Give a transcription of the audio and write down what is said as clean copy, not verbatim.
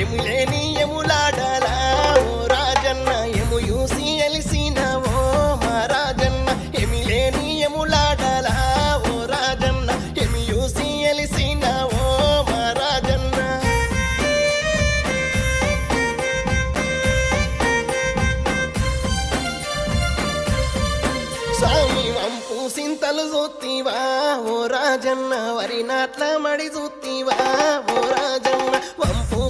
ఎములేని ఎములాడలా ఓ Rajanna emu you see ఎలిసినవో మా రాజన్న ఎమిలేని ఎములాడలా ఓ Rajanna ఎమి you see ఎలిసినవో మా రాజన్న స్వామి వంపు సింతలు చూత్తివా ఓ రాజన్న వరి నాట్ల మడి చూత్తివా ఓ రాజన్న వంపు